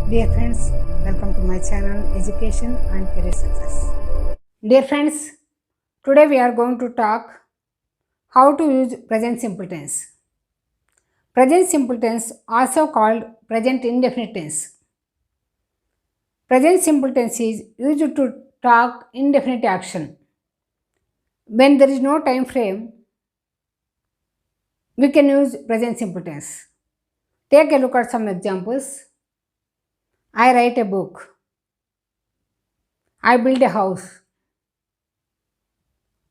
Dear friends, welcome to my channel Education and Career Success. Dear friends, today we are going to talk how to use present simple tense. Present simple tense, also called present indefinite tense. Present simple tense is used to talk indefinite action. When there is no time frame, we can use present simple tense. Take a look at some examples. I write a book. I build a house.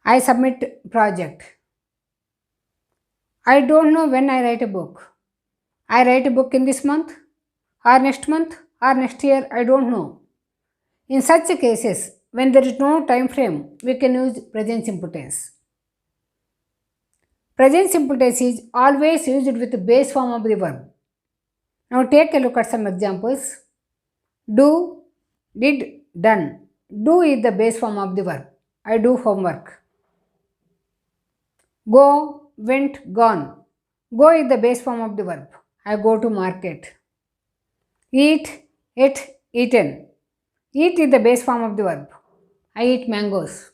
I submit project. I don't know when I write a book. I write a book in this month or next year, I don't know. In such cases, when there is no time frame, we can use present simple tense. Present simple tense is always used with the base form of the verb. Now take a look at some examples. Do, did, done. Do is the base form of the verb. I do homework. Go, went, gone. Go is the base form of the verb. I go to market. Eat, ate, eaten. Eat is the base form of the verb. I eat mangoes.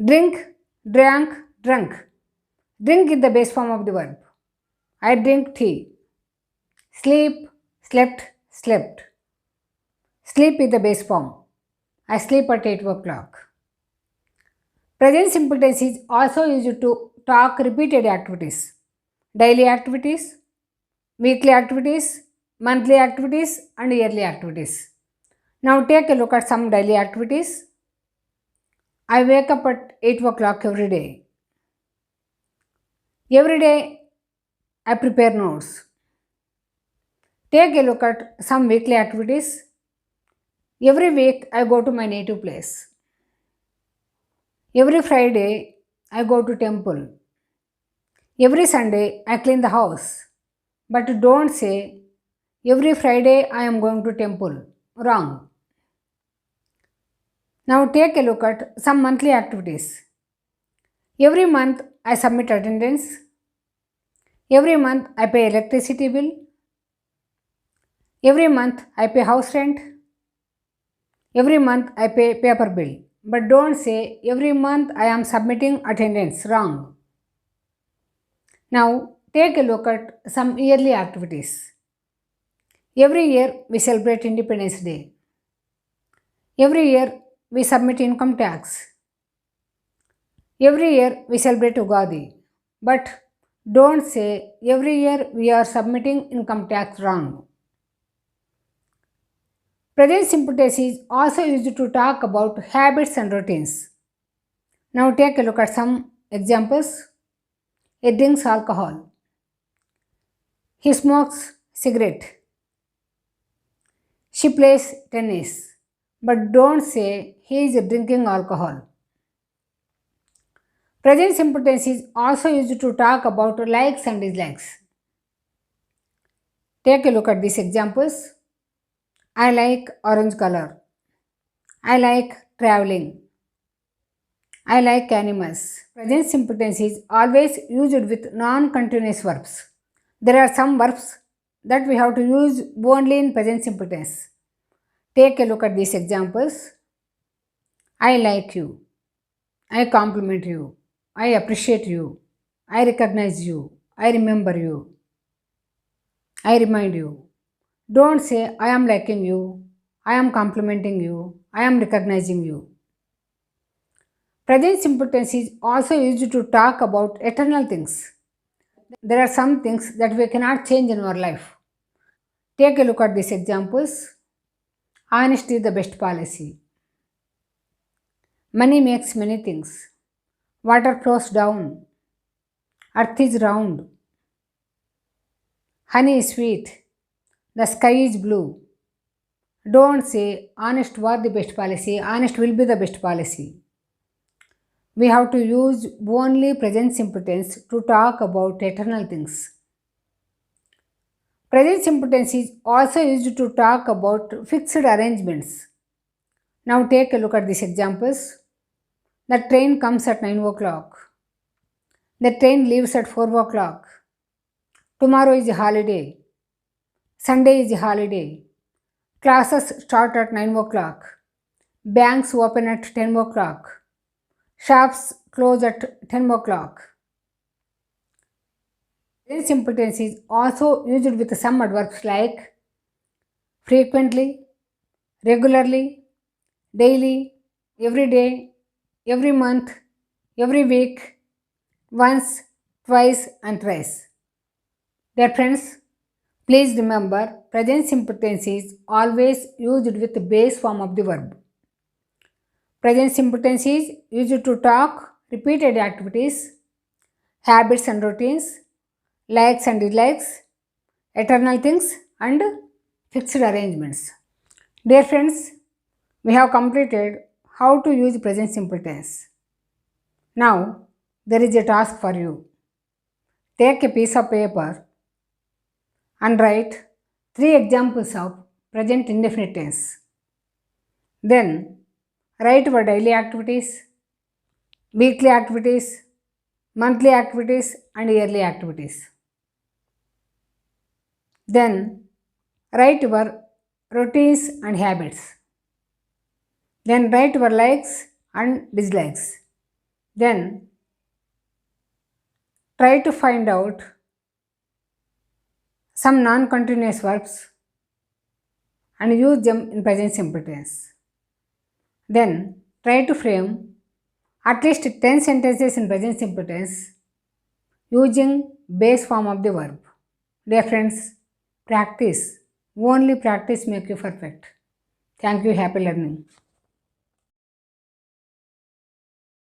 Drink, drank, drunk. Drink is the base form of the verb. I drink tea. Sleep, slept, slept. Sleep is the base form. I sleep at 8 o'clock. Present simple tense is also used to talk repeated activities. Daily activities, weekly activities, monthly activities and yearly activities. Now take a look at some daily activities. I wake up at 8 o'clock every day. Every day I prepare notes. Take a look at some weekly activities. Every week I go to my native place. Every Friday I go to temple. Every Sunday I clean the house. But don't say every Friday I am going to temple. Wrong. Now take a look at some monthly activities. Every month I submit attendance. Every month I pay electricity bill. Every month I pay house rent. Every month I pay paper bill. But don't say every month I am submitting attendance. Wrong. Now take a look at some yearly activities. Every year we celebrate Independence Day. Every year we submit income tax. Every year we celebrate Ugadi. But don't say every year we are submitting income tax. Wrong. Present simple tense is also used to talk about habits and routines. Now take a look at some examples. He drinks alcohol. He smokes cigarette. She plays tennis. But don't say he is drinking alcohol. Present simple tense is also used to talk about likes and dislikes. Take a look at these examples. I like orange color. I like traveling. I like animals. Present simple tense is always used with non-continuous verbs. There are some verbs that we have to use only in present simple tense. Take a look at these examples. I like you. I compliment you. I appreciate you. I recognize you. I remember you. I remind you. Don't say I am liking you. I am complimenting you. I am recognizing you. Present simple tense is also used to talk about eternal things. There are some things that we cannot change in our life. Take a look at these examples. Honesty is the best policy. Money makes many things. Water flows down. Earth is round. Honey is sweet. The sky is blue. Don't say honest was the best policy. Honest will be the best policy. We have to use only present simple tense to talk about eternal things. Present simple tense is also used to talk about fixed arrangements. Now take a look at these examples. The train comes at 9 o'clock. The train leaves at 4 o'clock. Tomorrow is a holiday. Sunday is a holiday. Classes start at 9 o'clock. Banks open at 10 o'clock. Shops close at 10 o'clock. Present simple tense is also used with some adverbs like frequently, regularly, daily, every day, every month, every week, once, twice, and thrice. Dear friends, please remember present simple tense is always used with the base form of the verb. Present simple tense is used to talk repeated activities, habits and routines, likes and dislikes, eternal things, and fixed arrangements. Dear friends, we have completed how to use present simple tense. Now, there is a task for you. Take a piece of paper and write 3 examples of present indefinite tense. Then, write your daily activities, weekly activities, monthly activities, and yearly activities. Then, write your routines and habits. Then, write your likes and dislikes. Then, try to find out some non-continuous verbs and use them in present simple tense. Then, try to frame at least 10 sentences in present simple tense using base form of the verb. Dear friends, practice. Only practice make you perfect. Thank you. Happy learning.